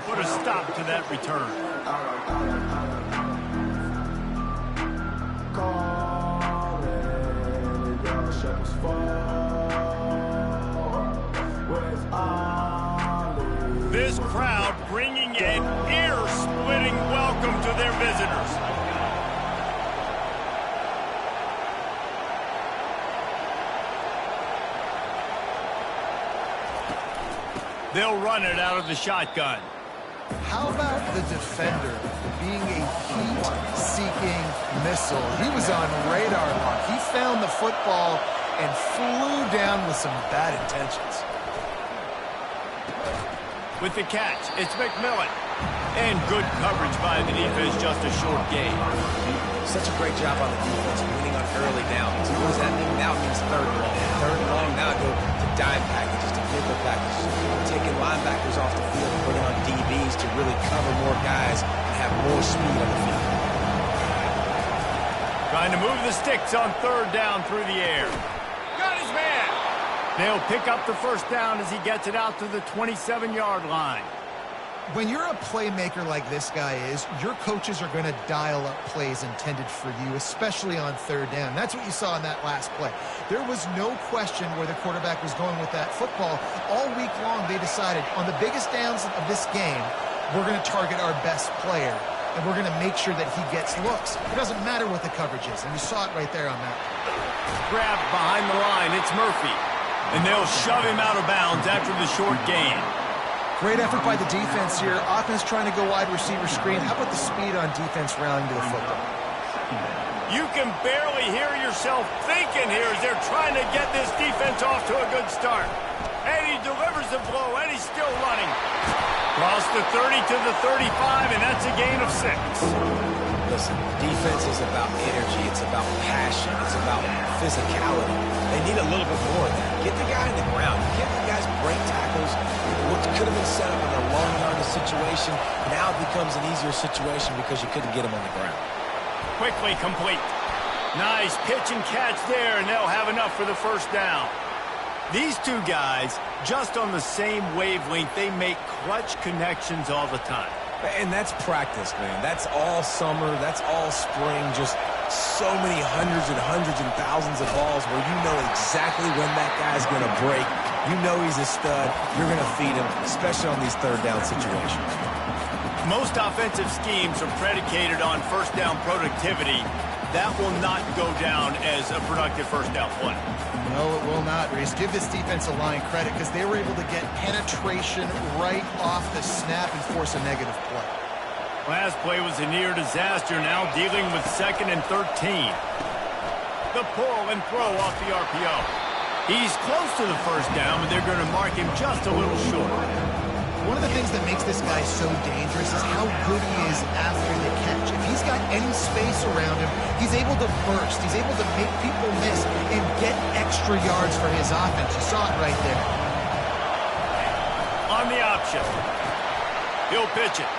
put a stop to that return. This crowd bringing an ear-splitting welcome to their visitors. They'll run it out of the shotgun. How about the defender being a heat-seeking missile? He was on radar lock. He found the football and flew down with some bad intentions. With the catch, it's McMillan. And good coverage by the defense, just a short gain. Such a great job on the defense, winning on early downs. What does that mean? Now it means third and long. Third and long, now go to dime packages, to nickel packages. Taking linebackers off the field and putting on DBs to really cover more guys and have more speed on the field. Trying to move the sticks on third down through the air. Got his man. They'll pick up the first down as he gets it out to the 27-yard line. When you're a playmaker like this guy is, your coaches are going to dial up plays intended for you, especially on third down. That's what you saw in that last play. There was no question where the quarterback was going with that football. All week long, they decided on the biggest downs of this game, we're going to target our best player, and we're going to make sure that he gets looks. It doesn't matter what the coverage is, and you saw it right there on that. Grabbed behind the line, it's Murphy. And they'll shove him out of bounds after the short gain. Great effort by the defense here. Offense trying to go wide receiver screen. How about the speed on defense rallying to the football? You can barely hear yourself thinking here as they're trying to get this defense off to a good start. And he delivers the blow, and he's still running. Cross the 30 to the 35, and that's a gain of 6. Listen, defense is about energy. It's about passion. It's about physicality. They need a little bit more of that. Get the guy in the ground. Get the guys break tackles. What could have been set up in a long yardage situation, now it becomes an easier situation because you couldn't get him on the ground. Quickly complete. Nice pitch and catch there, and they'll have enough for the first down. These two guys, just on the same wavelength, they make clutch connections all the time. And that's practice, man. That's all summer. That's all spring. Just so many hundreds and thousands of balls where you know exactly when that guy's going to break. You know he's a stud. You're going to feed him, especially on these third down situations. Most offensive schemes are predicated on first down productivity. That will not go down as a productive first down play. No, it will not, Reese. Give this defensive line credit because they were able to get penetration right off the snap and force a negative play. Last play was a near disaster, now dealing with 2nd and 13. The pull and throw off the RPO. He's close to the first down, but they're going to mark him just a little short. One of the things that makes this guy so dangerous is how good he is after the catch. If he's got any space around him, he's able to burst. He's able to make people miss and get extra yards for his offense. You saw it right there. On the option. He'll pitch it.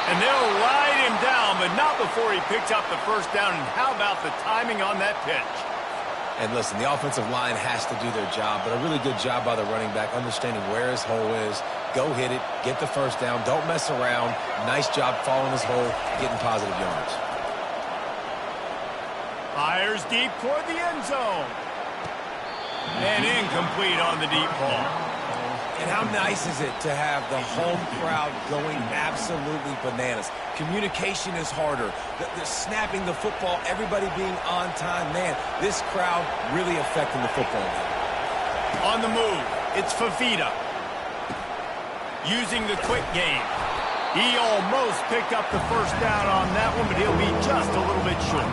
And they'll ride him down, but not before he picks up the first down. And how about the timing on that pitch? And listen, the offensive line has to do their job, but a really good job by the running back, understanding where his hole is. Go hit it, get the first down, don't mess around. Nice job following his hole, getting positive yards. Fires deep toward the end zone. And incomplete on the deep ball. And how nice is it to have the home crowd going absolutely bananas? Communication is harder. The snapping the football, everybody being on time. Man, this crowd really affecting the football game. On the move, it's Fafita. Using the quick game. He almost picked up the first down on that one, but he'll be just a little bit short.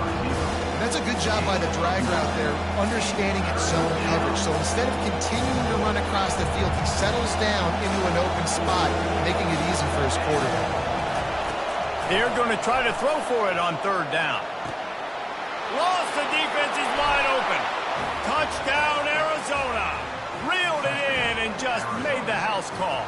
That's a good job by the drag route there, understanding its zone coverage. So instead of continuing to run across the field, he settles down into an open spot, making it easy for his quarterback. They're going to try to throw for it on third down. Lost, the defense is wide open. Touchdown, Arizona. Reeled it in and just made the house call.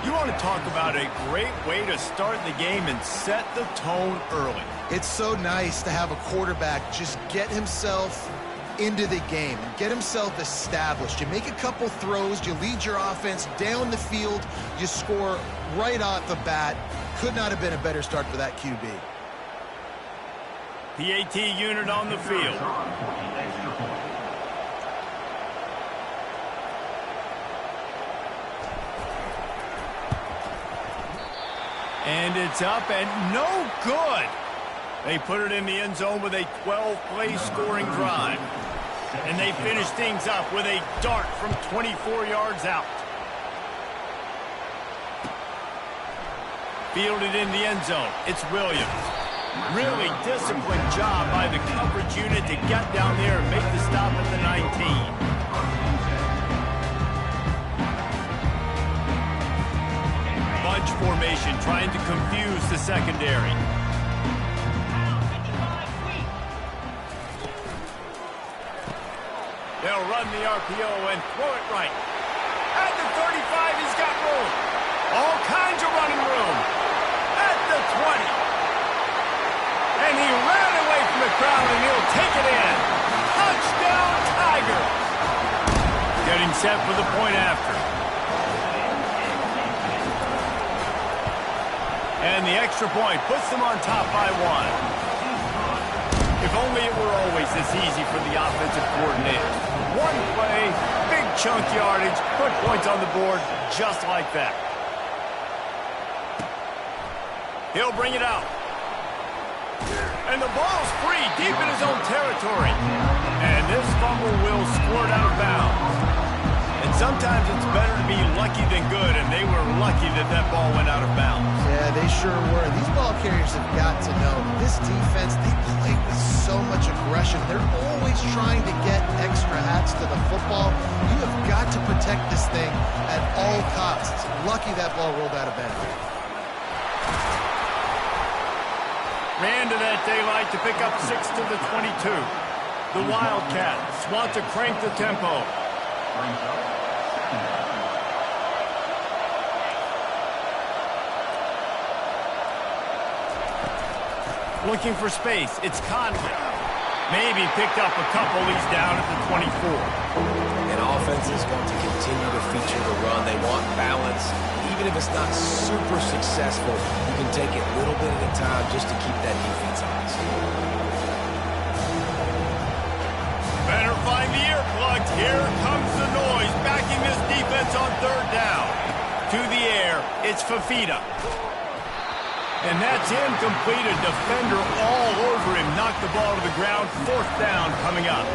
You want to talk about a great way to start the game and set the tone early. It's so nice to have a quarterback just get himself into the game and get himself established. You make a couple throws, you lead your offense down the field, you score right off the bat. Could not have been a better start for that QB. PAT unit on the field. And it's up and no good. They put it in the end zone with a 12-play scoring drive. And they finish things up with a dart from 24 yards out. Fielded in the end zone. It's Williams. Really disciplined job by the coverage unit to get down there and make the stop at the 19. Bunch formation trying to confuse the secondary. They'll run the RPO and throw it right. At the 35, he's got room. All kinds of running room. At the 20. And he ran away from the crowd, and he'll take it in. Touchdown, Tigers. Getting set for the point after. And the extra point puts them on top by 1. If only it were always this easy for the offensive coordinator. One play, big chunk yardage, put points on the board just like that. He'll bring it out. And the ball's free deep in his own territory. And this fumble will squirt out of bounds. And sometimes it's better to be lucky than good, and they were lucky that that ball went out of bounds. Yeah, they sure were. These ball carriers have got to know this defense, they play with so much aggression. They're always trying to get extra hats to the football. You have got to protect this thing at all costs. Lucky that ball rolled out of bounds. Ran to that daylight to pick up 6 to the 22. The Wildcats want to crank the tempo. Looking for space. It's Conley. Maybe picked up a couple. He's down at the 24. An offense is going to continue to feature the run. They want balance. Even if it's not super successful, you can take it little bit at a time just to keep that defense honest. Better find the earplugs. Here comes the noise, backing this defense on third down. To the air, it's Fafita. And that's incomplete. A defender all over him. Knocked the ball to the ground. Fourth down coming up.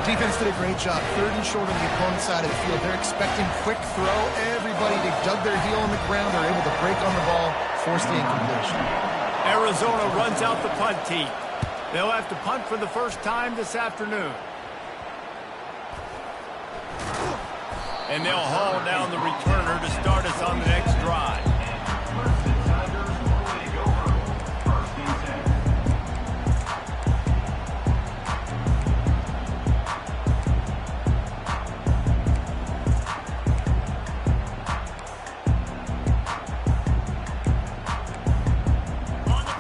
Defense did a great job. Third and short on the opponent's side of the field. They're expecting quick throw. Everybody, they dug their heel on the ground. They're able to break on the ball, force the incompletion. Arizona runs out the punt team. They'll have to punt for the first time this afternoon. And they'll haul down the returner to start us on the next drive.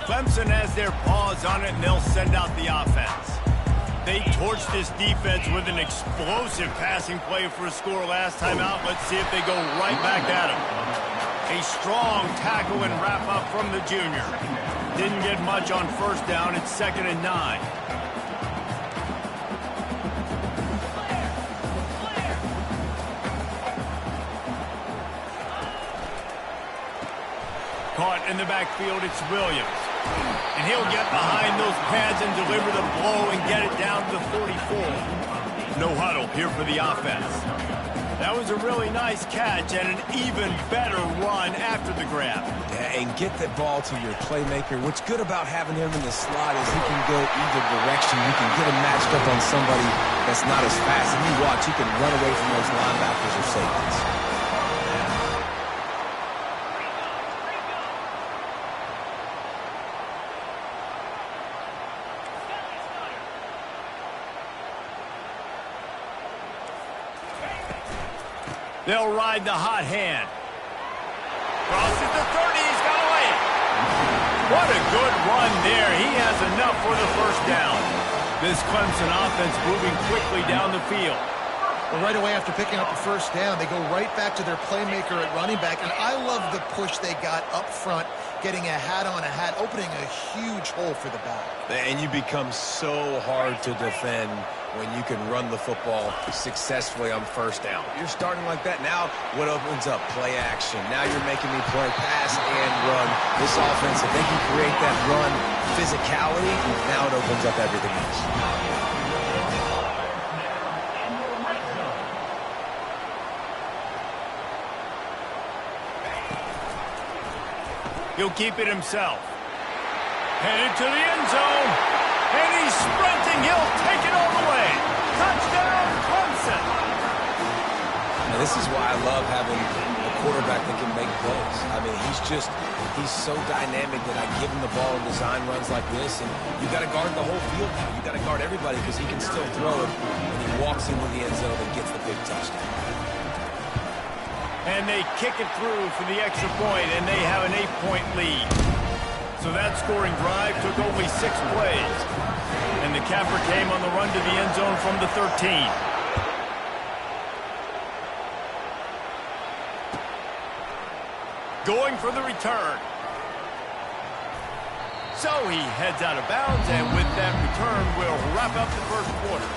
Clemson has their paws on it, and they'll send out the offense. They torched this defense with an explosive passing play for a score last time out. Let's see if they go right back at him. A strong tackle and wrap up from the junior. Didn't get much on first down. It's 2nd and 9. Caught in the backfield, it's Williams. And he'll get behind those pads and deliver the blow and get it down to the 44. No huddle here for the offense. That was a really nice catch and an even better run after the grab. Yeah, and get that ball to your playmaker. What's good about having him in the slot is he can go either direction. You can get him matched up on somebody that's not as fast. And you watch, he can run away from those linebackers or safeties. They'll ride the hot hand. Crosses the 30. He's got away. What a good run there. He has enough for the first down. This Clemson offense moving quickly down the field. Well, right away after picking up the first down, they go right back to their playmaker at running back. And I love the push they got up front, getting a hat on a hat, opening a huge hole for the back. And you become so hard to defend when you can run the football successfully on first down. You're starting like that. Now what opens up? Play action. Now you're making me play pass and run. This offense, if they can create that run physicality, now it opens up everything else. He'll keep it himself. Headed to the end zone. And he's sprinting. He'll take it all the way. Touchdown, Clemson. Now, this is why I love having a quarterback that can make plays. I mean, he's so dynamic that I give him the ball in design runs like this, and you got to guard the whole field now. You got to guard everybody because he can still throw it, and he walks into the end zone and gets the big touchdown. And they kick it through for the extra point, and they have an 8-point lead. So that scoring drive took only 6 plays. And the capper came on the run to the end zone from the 13. Going for the return. So he heads out of bounds, and with that return, we'll wrap up the first quarter.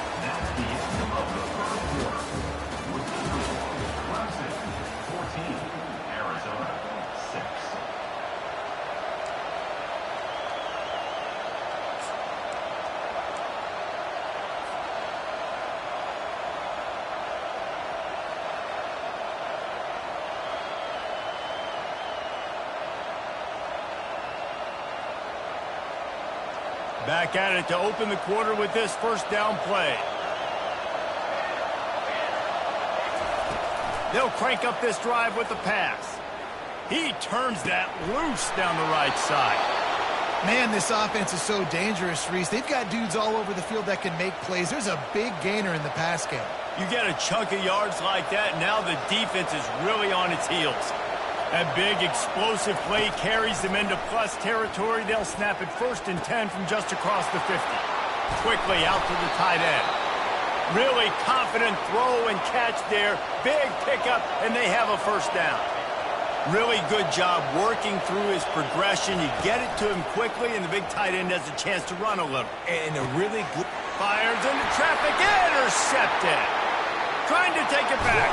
Back at it to open the quarter with this first down play. They'll crank up this drive with the pass. He turns that loose down the right side. Man, this offense is so dangerous, Reese. They've got dudes all over the field that can make plays. There's a big gainer in the pass game. You get a chunk of yards like that, now the defense is really on its heels. That big, explosive play carries them into plus territory. They'll snap it 1st and 10 from just across the 50. Quickly out to the tight end. Really confident throw and catch there. Big pickup, and they have a first down. Really good job working through his progression. You get it to him quickly, and the big tight end has a chance to run a little. And a really good... Fires into traffic, intercepted. Trying to take it back.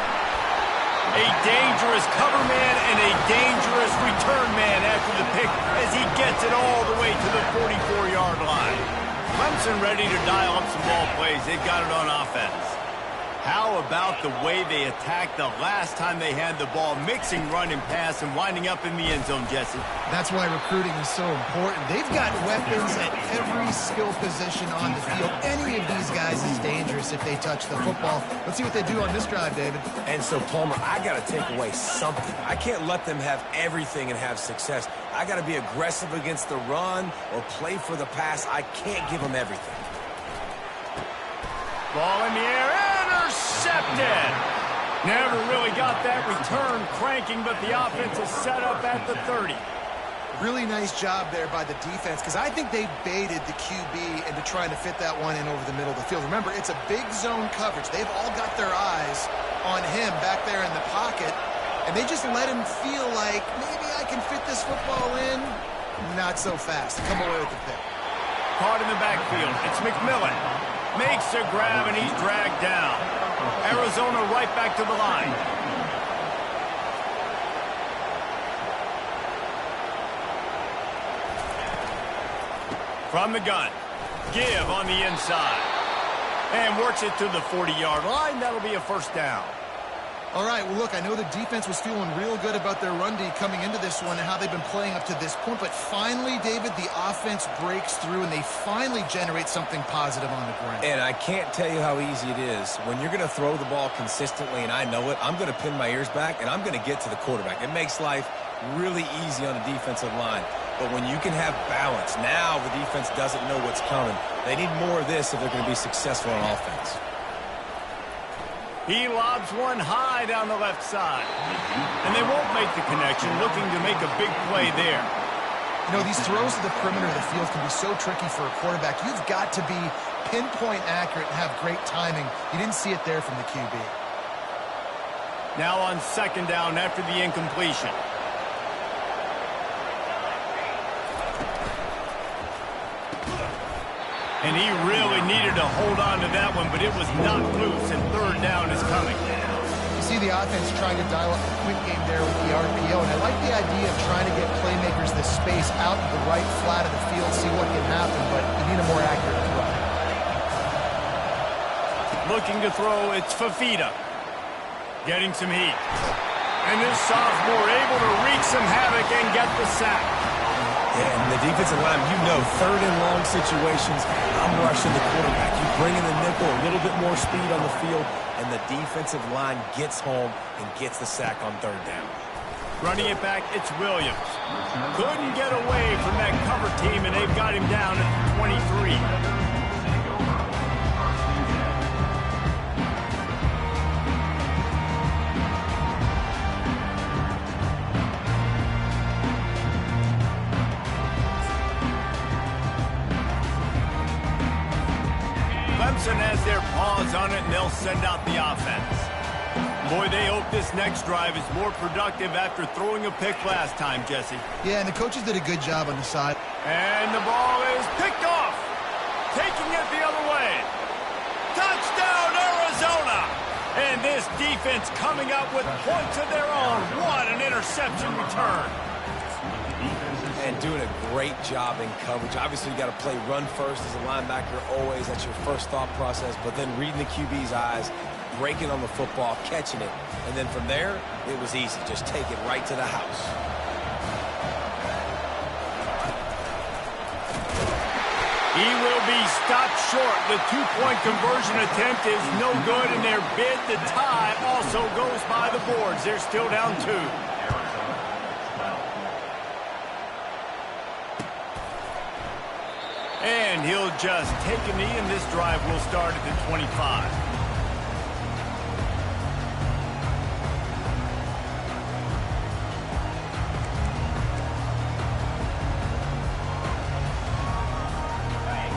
A dangerous cover man and a dangerous return man after the pick as he gets it all the way to the 44-yard line. Clemson ready to dial up some ball plays. They've got it on offense. How about the way they attacked the last time they had the ball, mixing run and pass and winding up in the end zone, Jesse? That's why recruiting is so important. They've got weapons at every skill position on the field. Any of these guys is dangerous if they touch the football. Let's see what they do on this drive, David. And so, Palmer, I got to take away something. I can't let them have everything and have success. I got to be aggressive against the run or play for the pass. I can't give them everything. Ball in the air, intercepted. Never really got that return cranking, but the offense is set up at the 30. Really nice job there by the defense, because I think they baited the QB into trying to fit that one in over the middle of the field. Remember, it's a big zone coverage. They've all got their eyes on him back there in the pocket, and they just let him feel like, maybe I can fit this football in. Not so fast. Come away with the pick. Caught in the backfield. It's McMillan. Makes a grab, and he's dragged down. Arizona right back to the line. From the gun. Give on the inside. And works it to the 40-yard line. That'll be a first down. All right, well, look, I know the defense was feeling real good about their run D coming into this one and how they've been playing up to this point. But finally, David, the offense breaks through and they finally generate something positive on the ground. And I can't tell you how easy it is. When you're going to throw the ball consistently, and I know it, I'm going to pin my ears back, and I'm going to get to the quarterback. It makes life really easy on the defensive line. But when you can have balance, now the defense doesn't know what's coming. They need more of this if they're going to be successful on offense. He lobs one high down the left side. And they won't make the connection, looking to make a big play there. You know, these throws to the perimeter of the field can be so tricky for a quarterback. You've got to be pinpoint accurate and have great timing. You didn't see it there from the QB. Now on second down after the incompletion. And he really needed to hold on to that one, but it was not loose, and third down is coming. You see the offense trying to dial up a quick game there with the RPO, and I like the idea of trying to get playmakers this space out to the right flat of the field, see what can happen, but you need a more accurate throw. Looking to throw, it's Fafita. Getting some heat. And this sophomore able to wreak some havoc and get the sack. Yeah, and the defensive line, you know, third and long situations, I'm rushing the quarterback. You bring in the nickel, a little bit more speed on the field, and the defensive line gets home and gets the sack on third down. Running it back, it's Williams. Couldn't get away from that cover team, and they've got him down at 23. Clemson has their paws on it, and they'll send out the offense. Boy, they hope this next drive is more productive after throwing a pick last time, Jesse. Yeah, and the coaches did a good job on the side. And the ball is picked off. Taking it the other way. Touchdown, Arizona! And this defense coming up with points of their own. What an interception return. And doing a great job in coverage. Obviously, you got to play run first as a linebacker always. That's your first thought process. But then reading the QB's eyes, breaking on the football, catching it. And then from there, it was easy. Just take it right to the house. He will be stopped short. The two-point conversion attempt is no good, and their bid to tie also goes by the boards. They're still down 2. And he'll just take a knee, and this drive will start at the 25.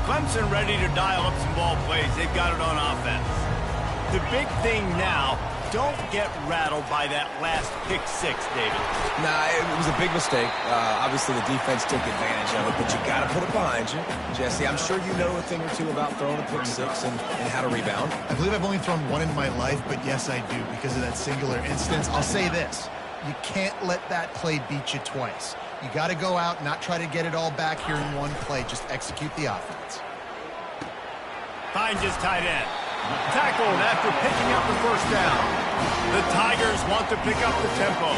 Clemson ready to dial up some ball plays. They've got it on offense. The big thing now, don't get rattled by that last pick 6, David. Nah, it was a big mistake. Obviously, the defense took advantage of it, but you got to put it behind you. Jesse, I'm sure you know a thing or two about throwing a pick 6 and how to rebound. I believe I've only thrown one in my life, but yes, I do because of that singular instance. I'll say this. You can't let that play beat you twice. You got to go out, not try to get it all back here in one play. Just execute the offense. Finds his tight end. Tackled after picking up the first down. The Tigers want to pick up the tempo.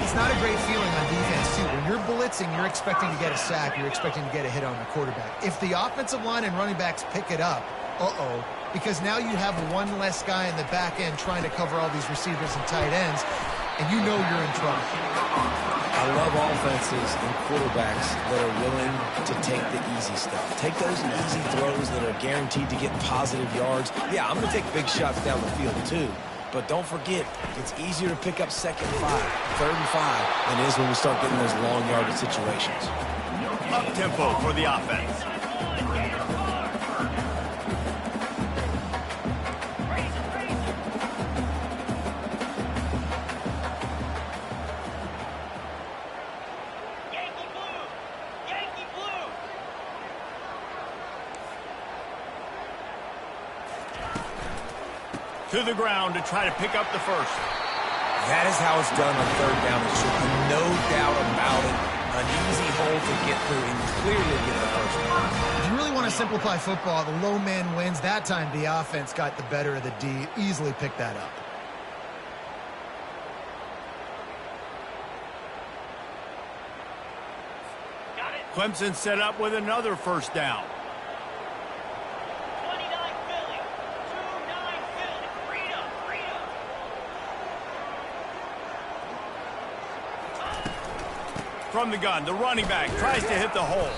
It's not a great feeling on defense, too. When you're blitzing, you're expecting to get a sack. You're expecting to get a hit on the quarterback. If the offensive line and running backs pick it up, because now you have one less guy in the back end trying to cover all these receivers and tight ends, and you know you're in trouble. I love offenses and quarterbacks that are willing to take the easy stuff. Take those easy throws that are guaranteed to get positive yards. Yeah, I'm going to take big shots down the field, too. But don't forget, it's easier to pick up second 5, third and 5 than it is when we start getting those long yardage situations. Up-tempo for the offense. To the ground to try to pick up the first. That is how it's done on third down. There should be no doubt about it. An easy hole to get through and clearly get the first one. If you really want to simplify football, the low man wins. That time the offense got the better of the D. Easily picked that up. Clemson set up with another first down. From the gun, the running back tries to hit the hole.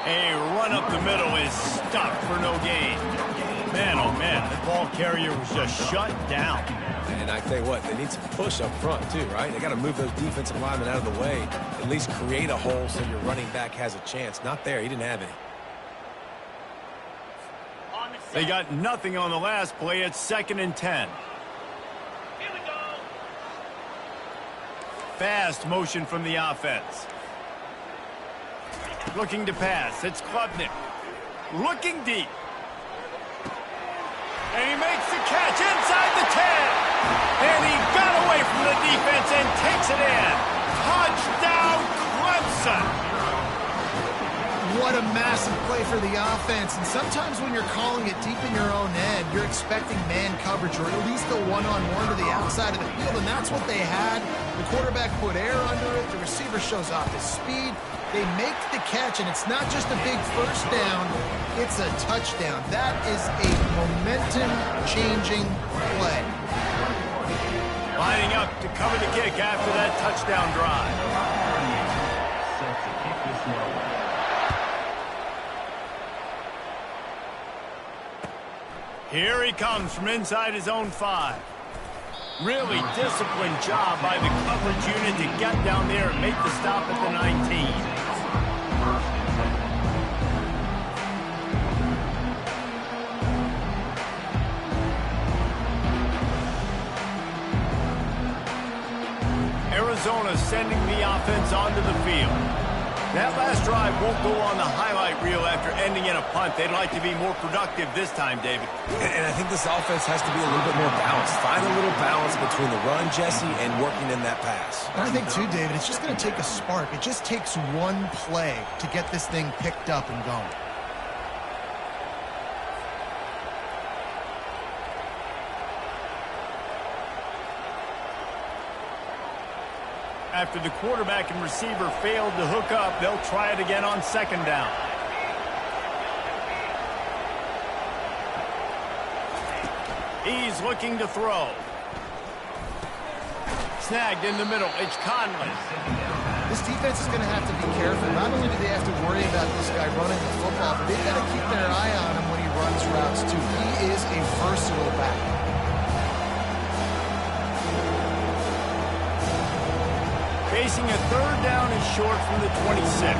A run up the middle is stopped for no gain. Man, oh man, the ball carrier was just shut down. And I tell you what, they need some push up front too, right? They got to move those defensive linemen out of the way. At least create a hole so your running back has a chance. Not there, he didn't have any. They got nothing on the last play. It's 2nd and 10. Here we go. Fast motion from the offense. Looking to pass. It's Klubnik. Looking deep. And he makes the catch inside the 10. And he got away from the defense and takes it in. Touchdown, Clemson. What a massive play for the offense. And sometimes when you're calling it deep in your own end, you're expecting man coverage or at least a one-on-one to the outside of the field, and that's what they had. The quarterback put air under it. The receiver shows off his speed. They make the catch, and it's not just a big first down. It's a touchdown. That is a momentum-changing play. Lining up to cover the kick after that touchdown drive. Here he comes from inside his own 5. Really disciplined job by the coverage unit to get down there and make the stop at the 19. Arizona sending the offense onto the field. That last drive won't go on the highlight reel after ending in a punt. They'd like to be more productive this time, David. And I think this offense has to be a little bit more balanced. Find a little balance between the run, Jesse, and working in that pass. And I think, too, David, it's just going to take a spark. It just takes one play to get this thing picked up and going. After the quarterback and receiver failed to hook up, they'll try it again on 2nd down. He's looking to throw. Snagged in the middle. It's Conley. This defense is going to have to be careful. Not only do they have to worry about this guy running the football, but they've got to keep their eye on him when he runs routes, too. He is a versatile back. Facing a 3rd down and short from the 26.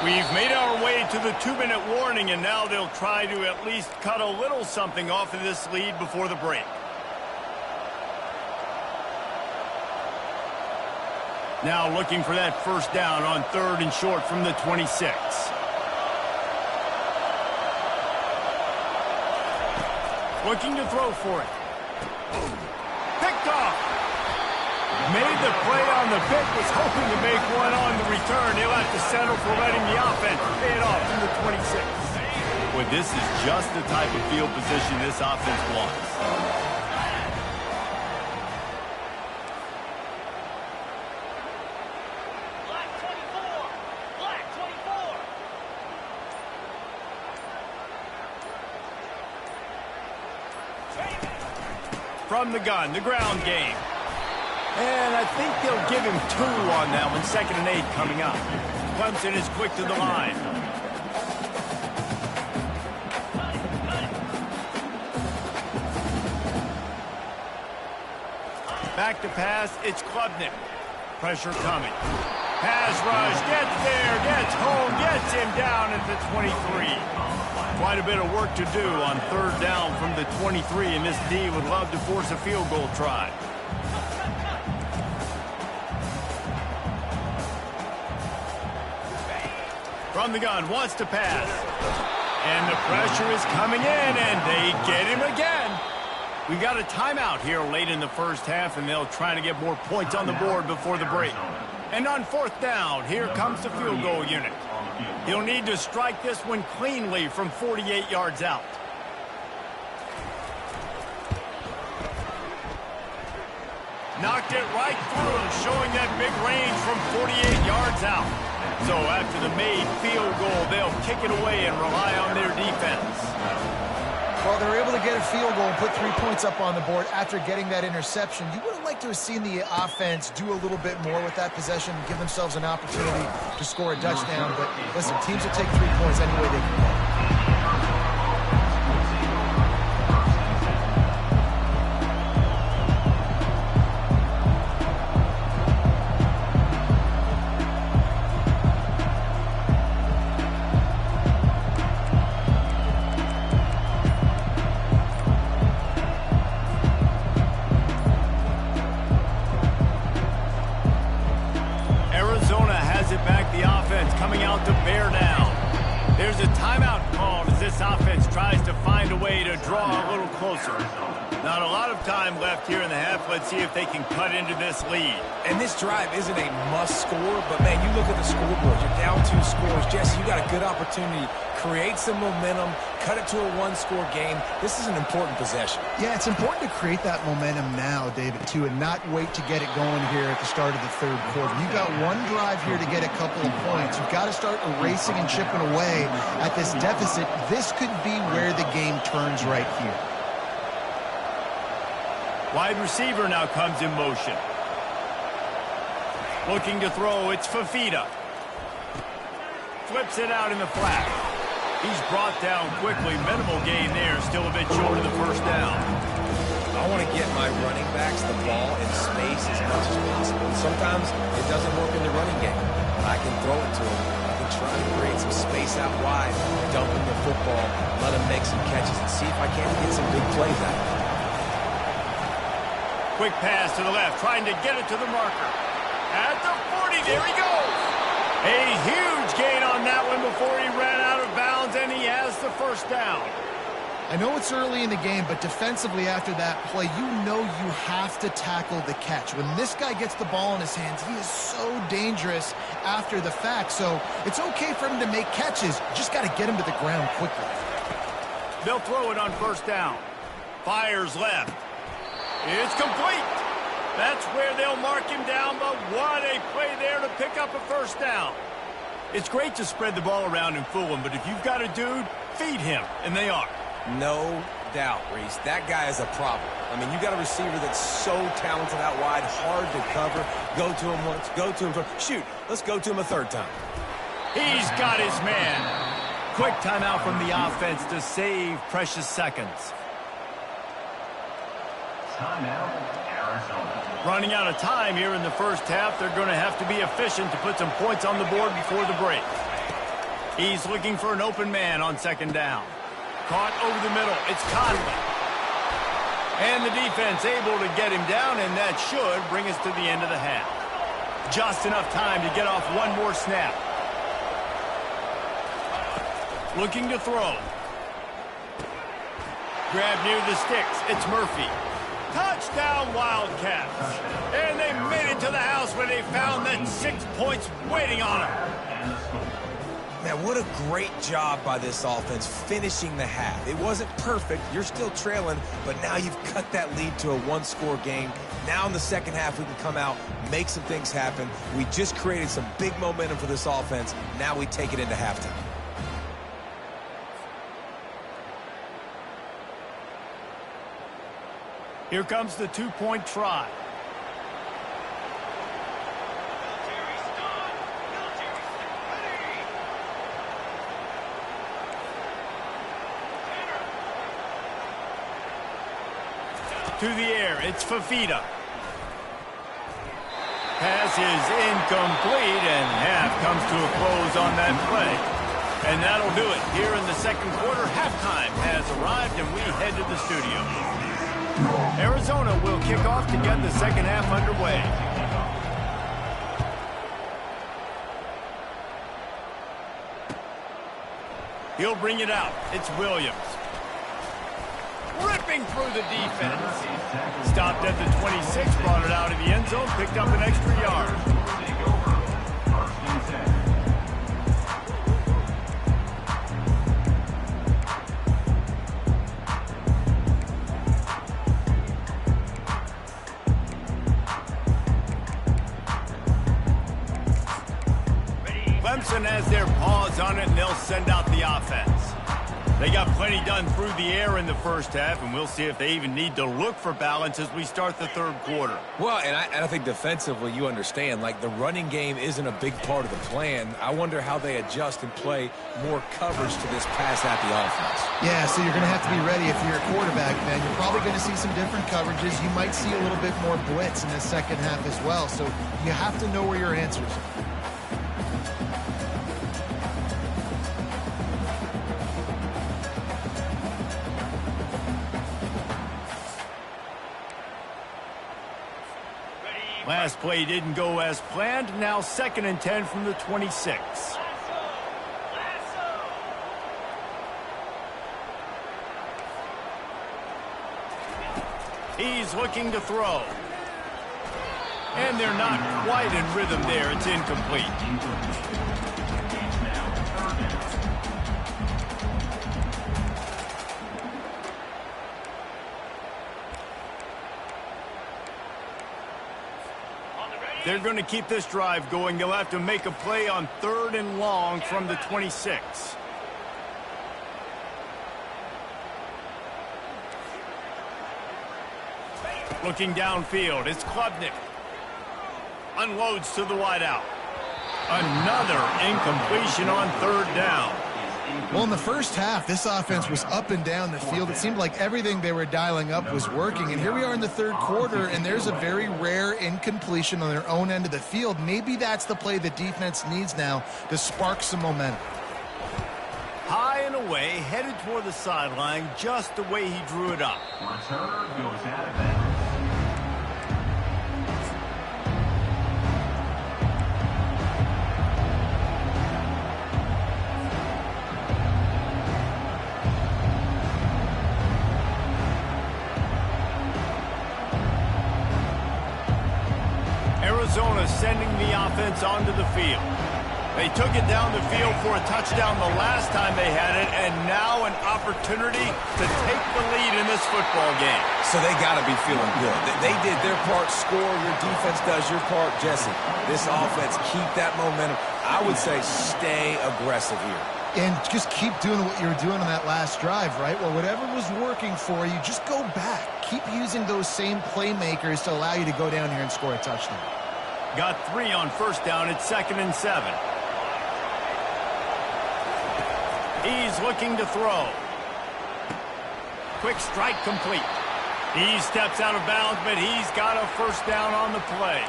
We've made our way to the 2-minute warning, and now they'll try to at least cut a little something off of this lead before the break. Now looking for that 1st down on 3rd and short from the 26. Looking to throw for it. Picked off. Made the play on the pick, was hoping to make one on the return. He'll have to settle for letting the offense pay it off from the 26. Well, this is just the type of field position this offense wants. Black 24. Black 24. From the gun, the ground game. And I think they'll give him 2 on that one. 2nd and 8 coming up. Clemson is quick to the line. Back to pass, it's Klubnik. Pressure coming. Pass rush, gets there, gets home, gets him down at the 23. Quite a bit of work to do on 3rd down from the 23, and this D would love to force a field goal try. From the gun, wants to pass. And the pressure is coming in, and they get him again. We got a timeout here late in the 1st half, and they'll try to get more points on the board before the break. And on 4th down, here comes the field goal unit. He'll need to strike this one cleanly from 48 yards out. Knocked it right through, showing that big range from 48 yards out. So after the made field goal, they'll kick it away and rely on their defense. Well, they were able to get a field goal and put 3 points up on the board after getting that interception. You would have liked to have seen the offense do a little bit more with that possession and give themselves an opportunity to score a touchdown. But listen, teams will take 3 points any way they can go. closer. Not a lot of time left here in the half. Let's see if they can cut into this lead. And this drive isn't a must score, but man, you look at the scoreboard. You're down 2 scores. Jesse, you got a good opportunity. Create some momentum, cut it to a 1-score game. This is an important possession. Yeah, it's important to create that momentum now, David, too, and not wait to get it going here at the start of the third quarter. You've got one drive here to get a couple of points. You've got to start erasing and chipping away at this deficit. This could be where the game turns right here. Wide receiver now comes in motion. Looking to throw, it's Fafita. Flips it out in the flat. He's brought down quickly. Minimal gain there, still a bit short of the first down. I want to get my running backs the ball in space as much as possible. And sometimes it doesn't work in the running game. I can throw it to them. I can try to create some space out wide, dump him the football, let him make some catches, and see if I can't get some big plays out of it. Quick pass to the left, trying to get it to the marker. At the 40, there he goes. A huge gain on that one before he ran out of bounds, and he has the first down. I know it's early in the game, but defensively after that play, you know you have to tackle the catch. When this guy gets the ball in his hands, he is so dangerous after the fact. So it's okay for him to make catches. Just got to get him to the ground quickly. They'll throw it on first down. Fires left. It's complete. That's where they'll mark him down, but what a play there to pick up a first down. It's great to spread the ball around and fool him, but if you've got a dude, feed him, and they are. No doubt, Reese. That guy is a problem. I mean, you got a receiver that's so talented out wide, hard to cover. Go to him once, go to him twice. Shoot, let's go to him a third time. He's got his man. Quick timeout from the offense to save precious seconds. Running out of time here in the first half. They're going to have to be efficient to put some points on the board before the break. He's looking for an open man on second down. Caught over the middle. It's Conley. And the defense able to get him down, and that should bring us to the end of the half. Just enough time to get off one more snap. Looking to throw. Grab near the sticks. It's Murphy. Touchdown Wildcats. And they made it to the house where they found that 6 points waiting on them. Man, what a great job by this offense finishing the half. It wasn't perfect. You're still trailing, but now you've cut that lead to a 1-score game. Now in the second half, we can come out, make some things happen. We just created some big momentum for this offense. Now we take it into halftime. Here comes the 2-point try. To the air, it's Fafita. Pass is incomplete, and half comes to a close on that play. And that'll do it. Here in the second quarter, halftime has arrived, and we head to the studio. Arizona will kick off to get the second half underway. He'll bring it out. It's Williams. Ripping through the defense. Stopped at the 26, brought it out of the end zone, picked up an extra yard. Clemson has their paws on it, and they'll send out the offense. They got plenty done through the air in the first half, and we'll see if they even need to look for balance as we start the third quarter. Well, and I think defensively, you understand, like the running game isn't a big part of the plan. I wonder how they adjust and play more coverage to this pass-happy offense. Yeah, so you're going to have to be ready if you're a quarterback, man. You're probably going to see some different coverages. You might see a little bit more blitz in the second half as well, so you have to know where your answers are. Last play didn't go as planned. Now 2nd and 10 from the 26. He's looking to throw. And they're not quite in rhythm there. It's incomplete. They're going to keep this drive going. They'll have to make a play on 3rd and long from the 26. Looking downfield, it's Klubnik. Unloads to the wideout. Another incompletion on 3rd down. Well, in the first half, this offense was up and down the field. It seemed like everything they were dialing up was working. And here we are in the 3rd quarter, and there's a very rare incompletion on their own end of the field. Maybe that's the play the defense needs now to spark some momentum. High and away, headed toward the sideline, just the way he drew it up. Return goes out of bounds. Arizona sending the offense onto the field. They took it down the field for a touchdown the last time they had it, and now an opportunity to take the lead in this football game. So they got to be feeling good. They did their part, score. Your defense does your part, Jesse. This offense, keep that momentum. I would say stay aggressive here. And just keep doing what you were doing on that last drive, right? Well, whatever was working for you, just go back. Keep using those same playmakers to allow you to go down here and score a touchdown. Got 3 on 1st down. It's 2nd and 7. He's looking to throw. Quick strike complete. He steps out of bounds, but he's got a 1st down on the play.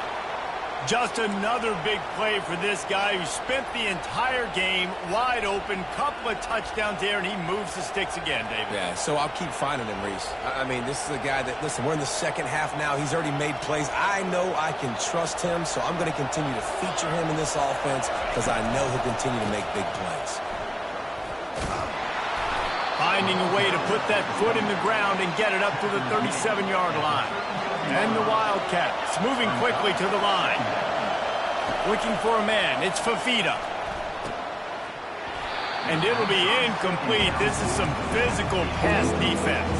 Just another big play for this guy who spent the entire game wide open. Couple of touchdowns there, and he moves the sticks again, David. Yeah, so I'll keep finding him, Reese. I mean, this is a guy that, listen, we're in the second half now. He's already made plays. I know I can trust him, so I'm going to continue to feature him in this offense because I know he'll continue to make big plays. Finding a way to put that foot in the ground and get it up to the 37-yard line. And the Wildcats moving quickly to the line. Looking for a man. It's Fafita. And it'll be incomplete. This is some physical pass defense.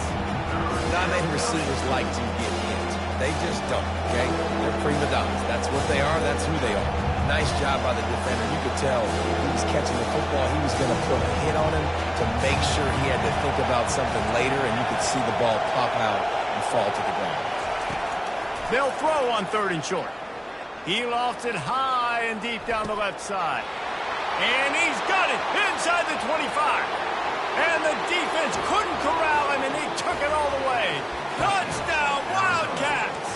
Not many receivers like to get hit. They just don't, okay? They're prima donnas. That's what they are. That's who they are. Nice job by the defender. You could tell he was catching the football. He was going to put a hit on him to make sure he had to think about something later, and you could see the ball pop out and fall to the ground. They'll throw on 3rd and short. He lofts it high and deep down the left side. And he's got it inside the 25. And the defense couldn't corral him, and he took it all the way. Touchdown, Wildcats!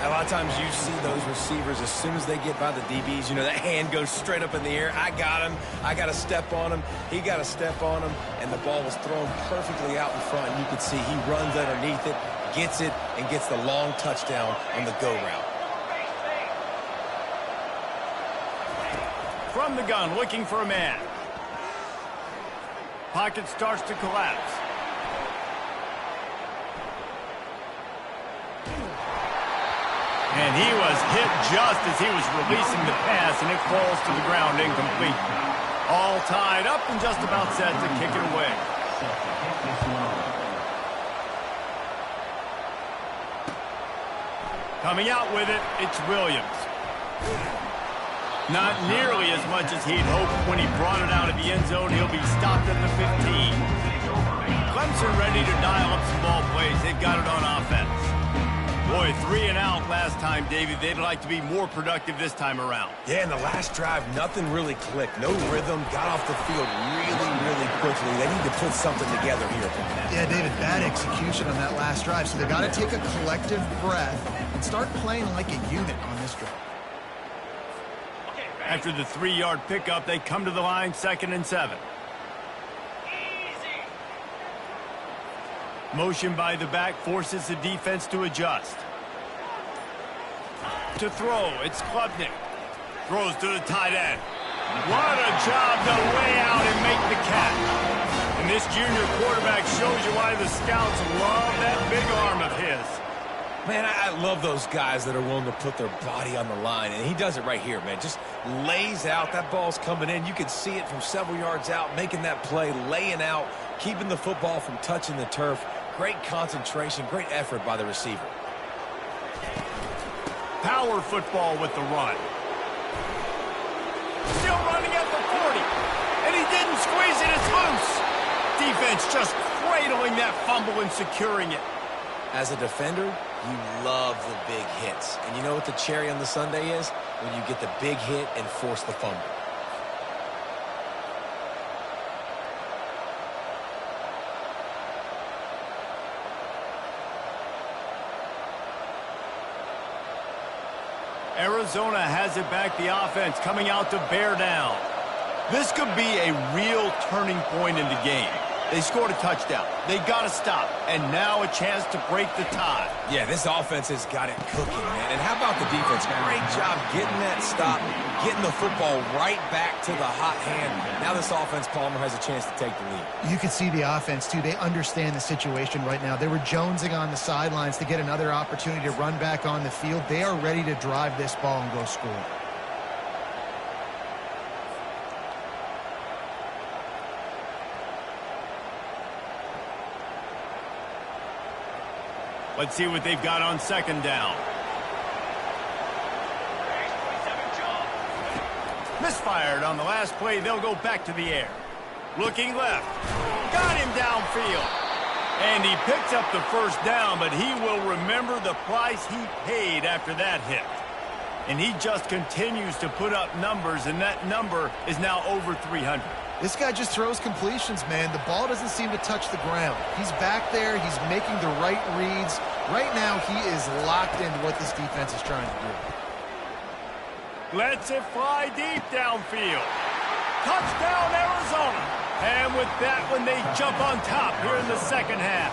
A lot of times you see those receivers, as soon as they get by the DBs, you know, that hand goes straight up in the air. I got him. I got to step on him. He got to step on him. And the ball was thrown perfectly out in front. And you could see he runs underneath it, gets it, and gets the long touchdown on the go route. From the gun, looking for a man. Pocket starts to collapse. And he was hit just as he was releasing the pass, and it falls to the ground incomplete. All tied up and just about set to kick it away. Coming out with it, it's Williams. Not nearly as much as he'd hoped when he brought it out of the end zone. He'll be stopped at the 15. Clemson ready to dial up some ball plays. They've got it on offense. Boy, 3 and out last time, David. They'd like to be more productive this time around. Yeah, in the last drive, nothing really clicked. No rhythm. Got off the field really quickly. They need to put something together here. Yeah, David, bad execution on that last drive. So they got to take a collective breath and start playing like a unit on this drive. After the 3-yard pickup, they come to the line, 2nd and 7. Motion by the back forces the defense to adjust. To throw, it's Klubnik. Throws to the tight end. What a job to lay out and make the catch. And And this junior quarterback shows you why the scouts love that big arm of his. Man, I love those guys that are willing to put their body on the line, and he does it right here, man. Just lays out. That ball's coming in. You can see it from several yards out, making that play, laying out, keeping the football from touching the turf. Great concentration, great effort by the receiver. Power football with the run. Still running at the 40, and he didn't squeeze it. It's loose. Defense just cradling that fumble and securing it. As a defender, you love the big hits. And you know what the cherry on the sundae is? When you get the big hit and force the fumble. Arizona has it back, the offense coming out to bear down. This could be a real turning point in the game. They scored a touchdown. They got to stop. And now a chance to break the tie. Yeah, this offense has got it cooking, man. And how about the defense? Great job getting that stop, getting the football right back to the hot hand. Now this offense, Palmer, has a chance to take the lead. You can see the offense, too. They understand the situation right now. They were jonesing on the sidelines to get another opportunity to run back on the field. They are ready to drive this ball and go score. Let's see what they've got on second down. Misfired on the last play. They'll go back to the air. Looking left. Got him downfield. And he picks up the first down, but he will remember the price he paid after that hit. And he just continues to put up numbers, and that number is now over 300. This guy just throws completions, man. The ball doesn't seem to touch the ground. He's back there. He's making the right reads. Right now, he is locked into what this defense is trying to do. Lets it fly deep downfield. Touchdown, Arizona. And with that one, they jump on top here in the second half.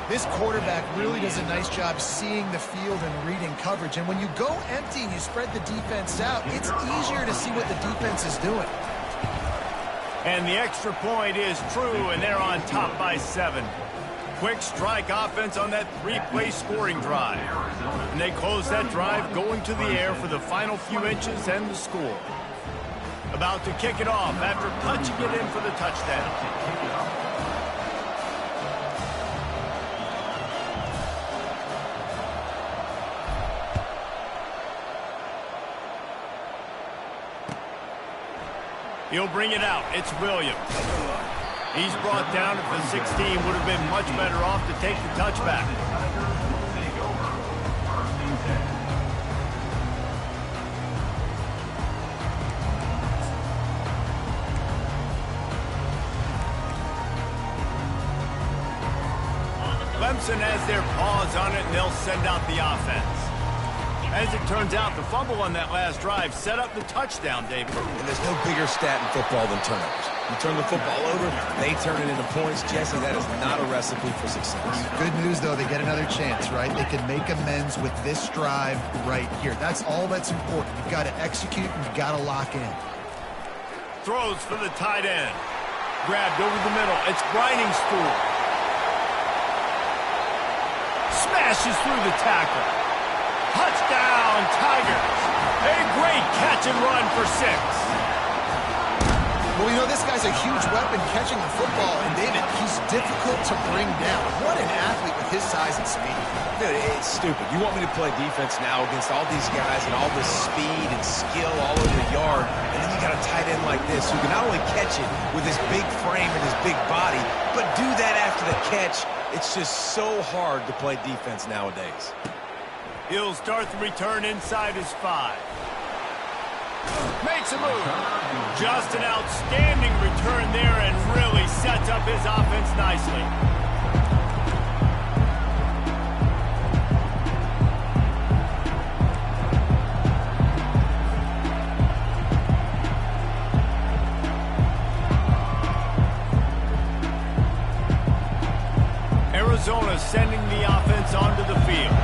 This quarterback really does a nice job seeing the field and reading coverage. And when you go empty and you spread the defense out, it's easier to see what the defense is doing. And the extra point is true, and they're on top by 7. Quick strike offense on that 3-play scoring drive. And they close that drive going to the air for the final few inches and the score. About to kick it off after punching it in for the touchdown. He'll bring it out. It's Williams. He's brought down at the 16. Would have been much better off to take the touchback. Clemson has their paws on it, and they'll send out the offense. As it turns out, the fumble on that last drive set up the touchdown, David. And there's no bigger stat in football than turnovers. You turn the football over, they turn it into points. Jesse, that is not a recipe for success. Good news, though, they get another chance, right? They can make amends with this drive right here. That's all that's important. You've got to execute and you've got to lock in. Throws for the tight end. Grabbed over the middle. It's Grinding Spool. Smashes through the tackle. Touchdown, Tigers. A great catch and run for 6. Well, you know, this guy's a huge weapon catching the football, and David, he's difficult to bring down. What an athlete with his size and speed. Dude, it's stupid. You want me to play defense now against all these guys and all this speed and skill all over the yard, and then you got a tight end like this who can not only catch it with his big frame and his big body, but do that after the catch. It's just so hard to play defense nowadays. He'll start the return inside his 5. Makes a move. Just an outstanding return there and really sets up his offense nicely. Arizona sending the offense onto the field.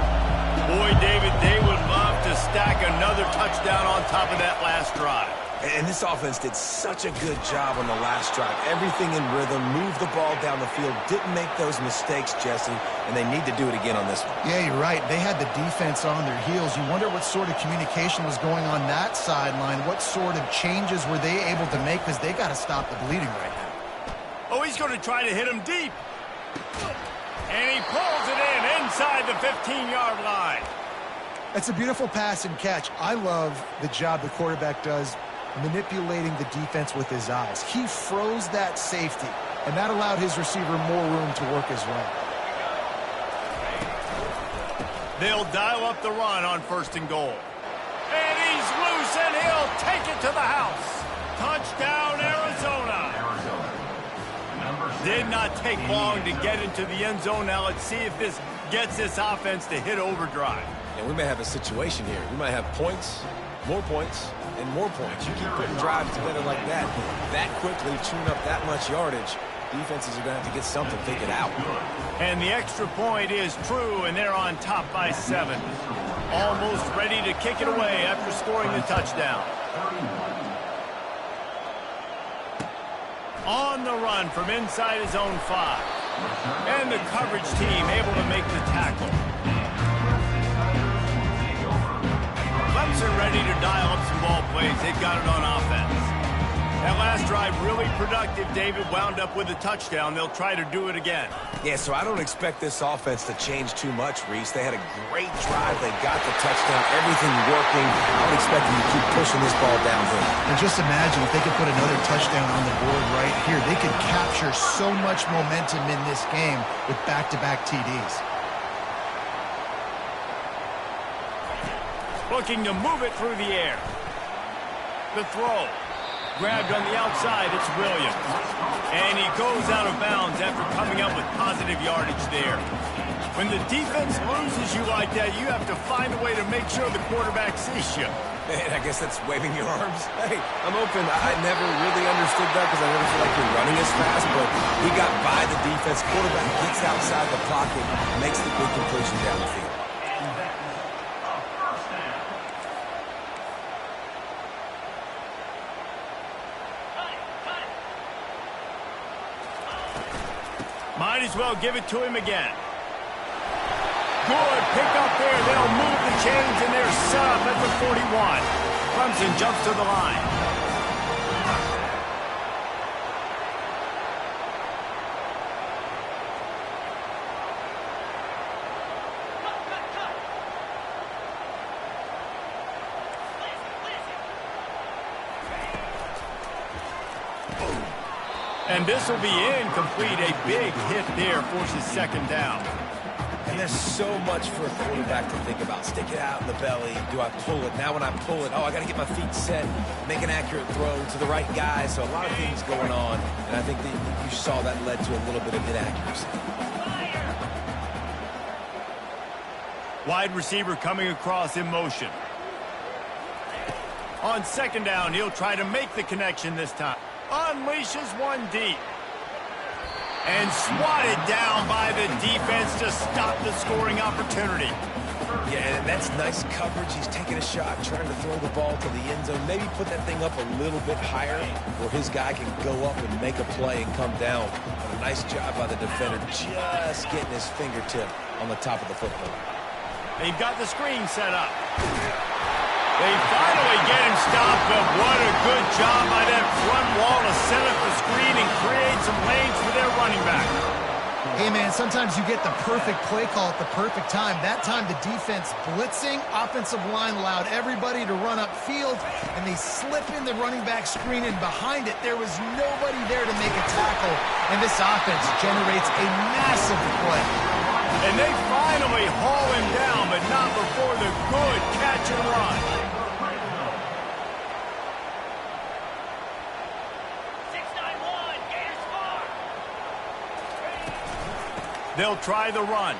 Boy, David, they would love to stack another touchdown on top of that last drive. And this offense did such a good job on the last drive. Everything in rhythm, moved the ball down the field, didn't make those mistakes, Jesse, and they need to do it again on this one. Yeah, you're right. They had the defense on their heels. You wonder what sort of communication was going on that sideline. What sort of changes were they able to make, because they got to stop the bleeding right now. Oh, he's going to try to hit him deep. And he pulls it in inside the 15-yard line. That's a beautiful pass and catch. I love the job the quarterback does manipulating the defense with his eyes. He froze that safety, and that allowed his receiver more room to work his way. They'll dial up the run on 1st and goal. And he's loose, and he'll take it to the house. Touchdown, Arizona. Did not take long to get into the end zone. Now let's see if this gets this offense to hit overdrive. And we may have a situation here. We might have points, more points, and more points. You keep putting drives together like that quickly, chewing up that much yardage, defenses are going to have to get something figured out. And the extra point is true, and they're on top by 7. Almost ready to kick it away after scoring the touchdown. On the run from inside his own 5. And the coverage team able to make the tackle. Clemson ready to dial up some ball plays. They've got it on offense. That last drive really productive. David wound up with a touchdown. They'll try to do it again. Yeah, so I don't expect this offense to change too much, Reese. They had a great drive. They got the touchdown. Everything working. I would expect them to keep pushing this ball downhill. And just imagine if they could put another touchdown on the board right here. They could capture so much momentum in this game with back-to-back TDs. Looking to move it through the air. The throw. Grabbed on the outside, it's Williams. And he goes out of bounds after coming up with positive yardage there. When the defense loses you like that, you have to find a way to make sure the quarterback sees you. Man, I guess that's waving your arms. Hey, I'm open. I never really understood that because I never feel like you're running as fast, but he got by the defense. Quarterback gets outside the pocket, makes the big completion down the field. Might as well give it to him again. Good pick up there. They'll move the chains, and they're set up at the 41. Clemson jumps to the line. And this will be incomplete. A big hit there forces 2nd down. And there's so much for a quarterback to think about. Stick it out in the belly. Do I pull it? Now when I pull it, I got to get my feet set, make an accurate throw to the right guy. So a lot of things going on. And I think that you saw that led to a little bit of inaccuracy. Wide receiver coming across in motion. On 2nd down, he'll try to make the connection this time. Unleashes one deep. And swatted down by the defense to stop the scoring opportunity. Yeah, and that's nice coverage. He's taking a shot, trying to throw the ball to the end zone. Maybe put that thing up a little bit higher where his guy can go up and make a play and come down. But a nice job by the defender just getting his fingertip on the top of the football. They've got the screen set up. They finally get him stopped, but what a good job by that front wall to set up the screen and create some lanes for their running back. Hey, man, sometimes you get the perfect play call at the perfect time. That time the defense blitzing, offensive line allowed everybody to run upfield, and they slip in the running back screen, and behind it there was nobody there to make a tackle, and this offense generates a massive play. And they finally haul him down, but not before the good catch and run. They'll try the run.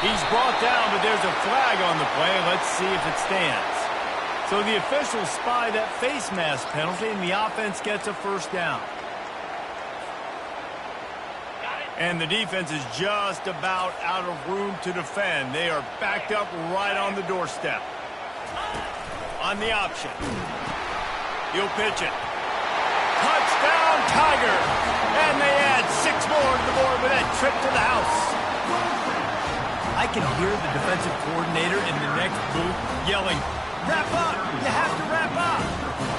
He's brought down, but there's a flag on the play. Let's see if it stands. So the officials spy that face mask penalty, and the offense gets a 1st down. And the defense is just about out of room to defend. They are backed up right on the doorstep. on the option. He'll pitch it. Touchdown, Tiger! And they add 6 more to the board with that trip to the house. I can hear the defensive coordinator in the next booth yelling, "Wrap up! You have to wrap up!"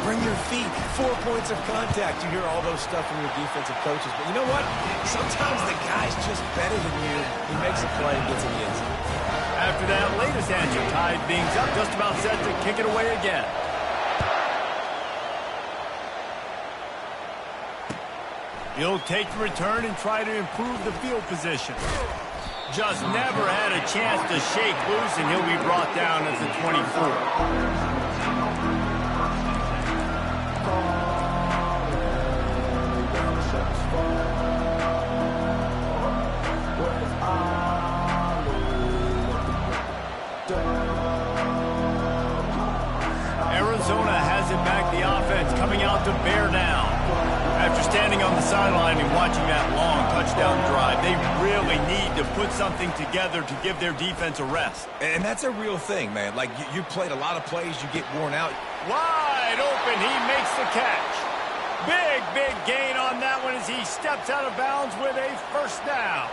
Bring your feet. 4 points of contact. You hear all those stuff from your defensive coaches. But you know what? Sometimes the guy's just better than you. He makes a play and gets in the end zone. After that latest answer tied things up, just about set to kick it away again. He'll take the return and try to improve the field position. Just never had a chance to shake loose, and he'll be brought down at the 24. Arizona has it back, the offense coming out to bear down. After standing on the sideline and watching that long touchdown drive, they really need to put something together to give their defense a rest. And that's a real thing, man. Like, you played a lot of plays, you get worn out. Wide open, he makes the catch. Big gain on that one as he steps out of bounds with a first down.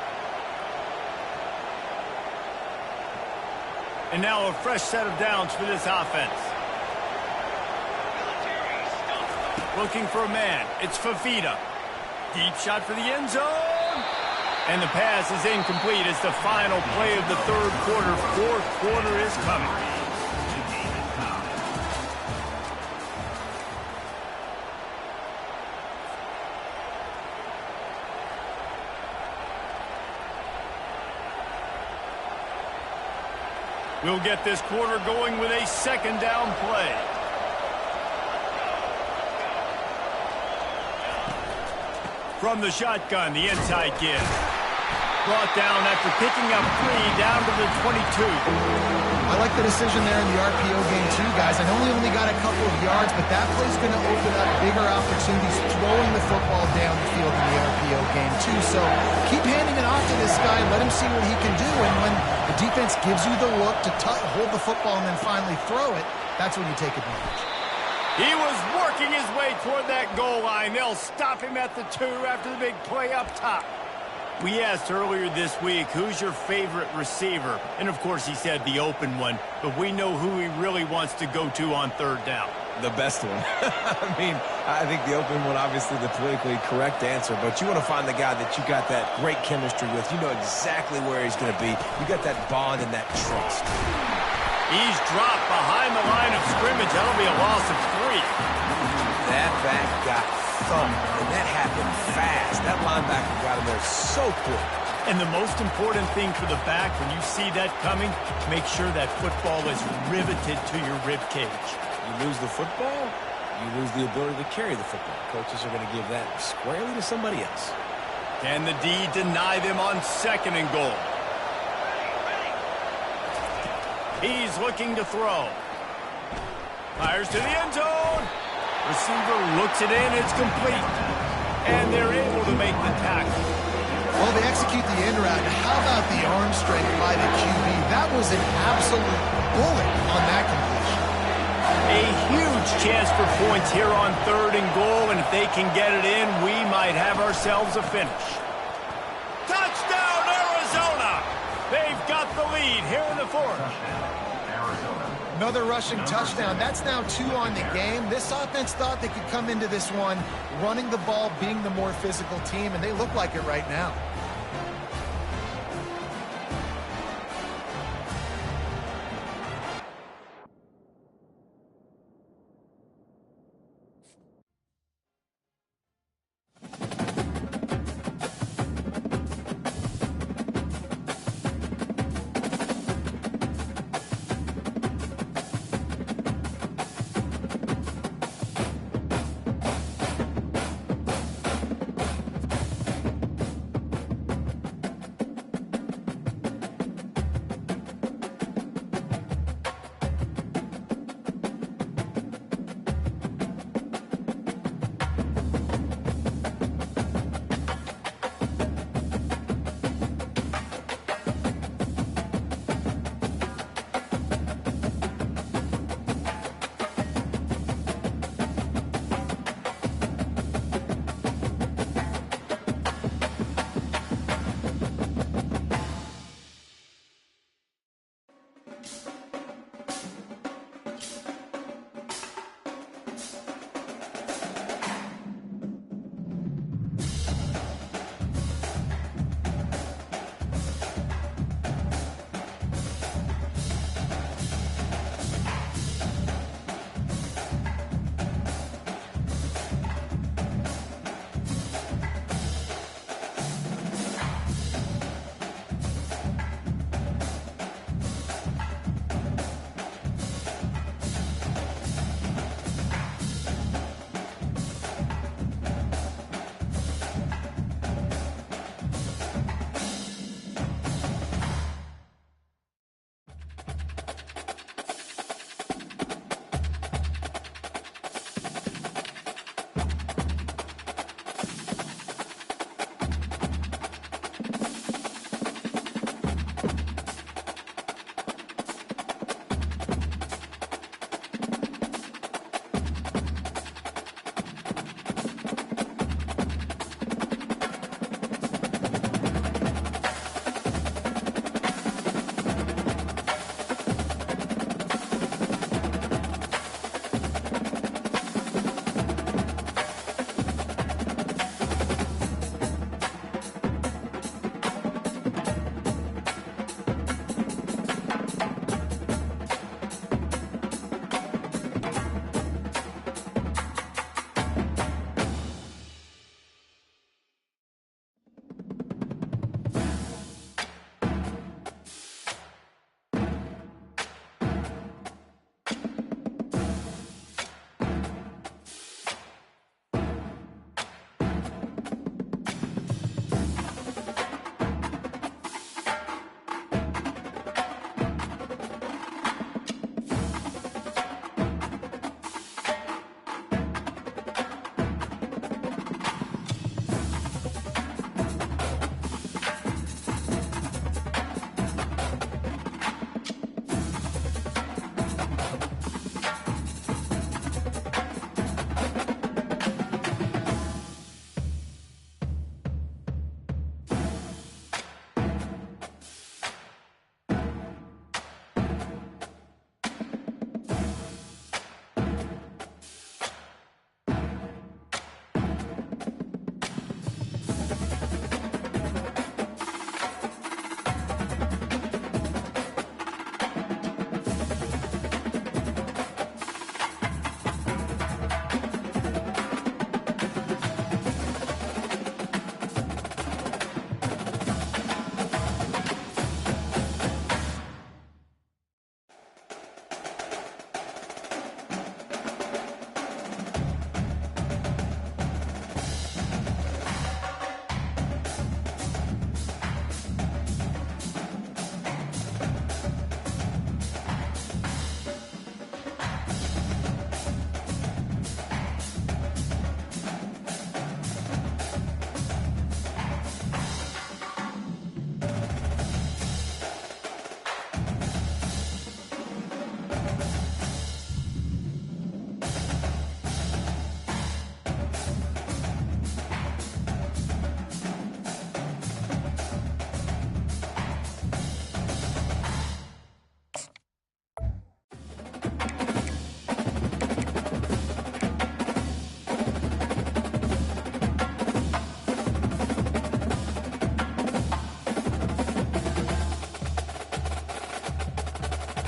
And now a fresh set of downs for this offense. Looking for a man. It's Fafita. Deep shot for the end zone. And the pass is incomplete. It's the final play of the third quarter. Fourth quarter is coming. We'll get this quarter going with a second down play. From the shotgun, the inside give. Brought down after picking up 3 down to the 22. I like the decision there in the RPO game too, guys. I know he only got a couple of yards, but that play's going to open up bigger opportunities throwing the football down the field in the RPO game too. So keep handing it off to this guy and let him see what he can do. And when the defense gives you the look to hold the football and then finally throw it, that's when you take advantage. He was working his way toward that goal line. They'll stop him at the 2 after the big play up top. We asked earlier this week, who's your favorite receiver? And, of course, he said the open one. But we know who he really wants to go to on third down. The best one. I mean, I think the open one, obviously the politically correct answer. But you want to find the guy that you got that great chemistry with. You know exactly where he's going to be. You got that bond and that trust. He's dropped behind the line of scrimmage. That'll be a loss of 3. That back got thumped, and that happened fast. That linebacker got him there so quick. And the most important thing for the back, when you see that coming, make sure that football is riveted to your rib cage. You lose the football, you lose the ability to carry the football. Coaches are going to give that squarely to somebody else. Can the D deny them on 2nd and goal? He's looking to throw. Fires to the end zone. Receiver looks it in. It's complete. And they're able to make the tackle. Well, they execute the end route. How about the arm strength by the QB? That was an absolute bullet on that completion. A huge chance for points here on 3rd and goal. And if they can get it in, we might have ourselves a finish. Touchdown, Arizona! They've got the lead here in the 4th. Another rushing touchdown. That's now 2 on the game. This offense thought they could come into this one running the ball, being the more physical team, and they look like it right now.